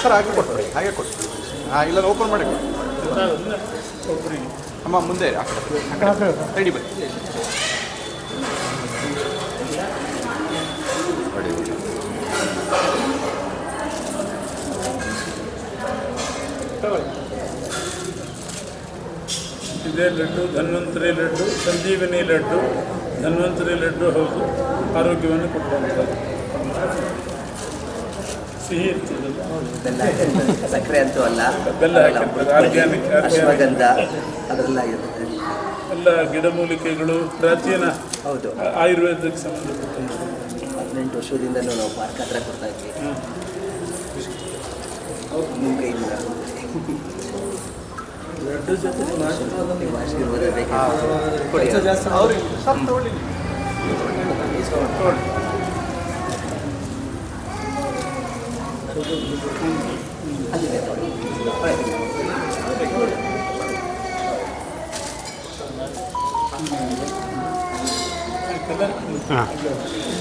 Sir ಹಾಗೆ ಕೊಟ್ಟು ಹಾಗೆ ಕೊಟ್ಟು ಇಲ್ಲ ಓಪನ್ ಮಾಡಿ ಅಮ್ಮ ಮುಂದೆ ರೆಡಿ ಬನ್ನಿ. ಇದೇ ಲಡ್ಡು ಧನ್ವಂತರಿ ಲಡ್ಡು, ಸಂಜೀವಿನಿ ಲಡ್ಡು, ಧನ್ವಂತರಿ ಲಡ್ಡು ಹೌದು, ಆರೋಗ್ಯವನ್ನು ಕೊಡುವಂಥದ್ದು. ಸಿಹಿ ಇರ್ತದಲ್ಲ, ಸಕ್ಕರೆ ಅಂತೂ ಅಲ್ಲ, ಬೆಲ್ಲ ಹಾಕಿರ್ತದೆ, ಆರ್ಗ್ಯಾನಿಕ್ ಅಶ್ವಗಂಧ ಅದೆಲ್ಲ ಇರುತ್ತೆ. ಎಲ್ಲ ಗಿಡಮೂಲಿಕೆಗಳು, ಪ್ರಾಚೀನ ಹೌದು, ಆಯುರ್ವೇದಕ್ಕೆ ಸಂಬಂಧಪಟ್ಟಂತೆ. 18 ವರ್ಷದಿಂದ ನಾವು ಪಾರ್ಕ್ ಹತ್ರ ಕೊಡ್ತಾ ಇದ್ವಿ. ನಿಮ್ಮ ಕೈಯಿಂದ ಲಡ್ಡು ಜೊತೆ ನೀವು ಆಶೀರ್ವಾದ ಬೇಕು.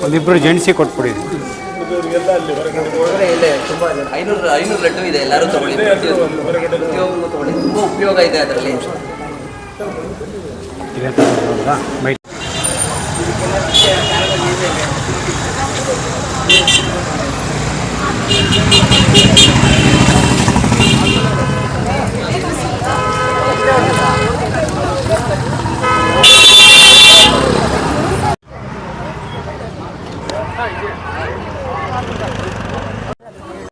ಒಂದಿಬ್ಬರು ಜೆಂಟ್ಸಿ ಕೊಟ್ಬಿಡಿ. ಎಲ್ಲ ಅಲ್ಲಿ ಹೊರಗಡೆ ಇಲ್ಲ, ತುಂಬ 500 ಲಡ್ಡು ಇದೆ, ಎಲ್ಲರೂ ತಗೊಳ್ಳಿ, ಪ್ರತಿಯೊಬ್ಬರು ತಗೊಳ್ಳಿ, ತುಂಬ ಉಪಯೋಗ ಇದೆ ಅದರಲ್ಲಿ.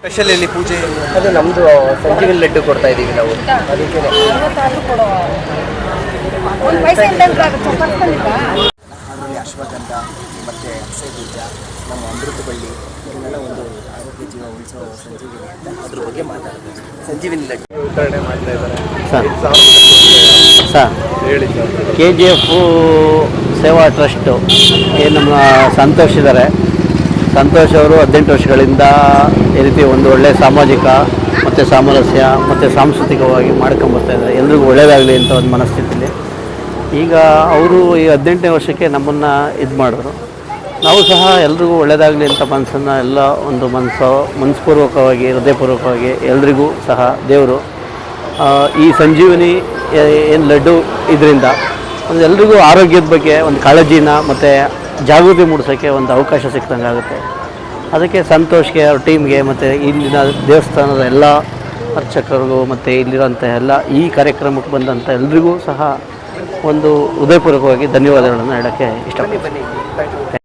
ಸ್ಪೆಷಲ್ ಎಲ್ಲಿ ಪೂಜೆ? ಅದು ನಮ್ಮದು ಸಂಜೀವಿನಿ ಲಡ್ಡು ಕೊಡ್ತಾ ಇದ್ದೀವಿ ನಾವು. ಅದಕ್ಕೆ ಅದರಲ್ಲಿ ಅಶ್ವಗಂಧ ಮತ್ತು ಅಗಸೆ ಬೀಜ, ನಮ್ಮ ಅಮೃತ ಬಳ್ಳಿ ಇದನ್ನೆಲ್ಲ ಒಂದು ಆರೋಗ್ಯ ಜೀವ ಉಳಿಸೋ ಸಂಜೀವಿನಿ ಅಂತ ಅದ್ರ ಬಗ್ಗೆ ಮಾತಾಡೋದು. ಸಂಜೀವಿನಿ ಲಡ್ಡು ವಿತರಣೆ ಮಾಡ್ತಾ ಇದ್ದಾರೆ ಸರ್. ಹೇಳಿ ಸರ್. KGF ಸೇವಾ ಟ್ರಸ್ಟು ಏನು ನಮ್ಮ ಸಂತೋಷ್ ಇದ್ದಾರೆ. ಸಂತೋಷ್ ಅವರು 18 ವರ್ಷಗಳಿಂದ ಈ ರೀತಿ ಒಂದು ಒಳ್ಳೆಯ ಸಾಮಾಜಿಕ ಮತ್ತು ಸಾಮರಸ್ಯ ಮತ್ತು ಸಾಂಸ್ಕೃತಿಕವಾಗಿ ಮಾಡ್ಕೊಂಬರ್ತಾಯಿದ್ದಾರೆ. ಎಲ್ರಿಗೂ ಒಳ್ಳೆಯದಾಗಲಿ ಅಂತ ಒಂದು ಮನಸ್ಥಿತಿಲಿ ಈಗ ಅವರು ಈ 18ನೇ ವರ್ಷಕ್ಕೆ ನಮ್ಮನ್ನು ಇದು ಮಾಡಿದ್ರು. ನಾವು ಸಹ ಎಲ್ರಿಗೂ ಒಳ್ಳೆಯದಾಗಲಿ ಅಂತ ಮನಸ್ಸನ್ನು ಎಲ್ಲ ಒಂದು ಮನಸ್ಪೂರ್ವಕವಾಗಿ ಹೃದಯಪೂರ್ವಕವಾಗಿ ಎಲ್ರಿಗೂ ಸಹ ದೇವರು ಈ ಸಂಜೀವಿನಿ ಏನು ಲಡ್ಡು ಇದರಿಂದ ಒಂದು ಎಲ್ರಿಗೂ ಆರೋಗ್ಯದ ಬಗ್ಗೆ ಒಂದು ಕಾಳಜಿನ ಮತ್ತು ಜಾಗೃತಿ ಮೂಡಿಸೋಕ್ಕೆ ಒಂದು ಅವಕಾಶ ಸಿಕ್ದಂಗೆ ಆಗುತ್ತೆ. ಅದಕ್ಕೆ ಸಂತೋಷ್ಗೆ ಅವ್ರ ಟೀಮ್ಗೆ ಮತ್ತು ಇಲ್ಲಿನ ದೇವಸ್ಥಾನದ ಎಲ್ಲ ಅರ್ಚಕರಿಗೂ ಮತ್ತು ಇಲ್ಲಿರೋಂಥ ಎಲ್ಲ ಈ ಕಾರ್ಯಕ್ರಮಕ್ಕೆ ಬಂದಂಥ ಎಲ್ರಿಗೂ ಸಹ ಒಂದು ಹೃದಯಪೂರ್ವಕವಾಗಿ ಧನ್ಯವಾದಗಳನ್ನು ಹೇಳೋಕ್ಕೆ ಇಷ್ಟಪಡ್ತೀನಿ.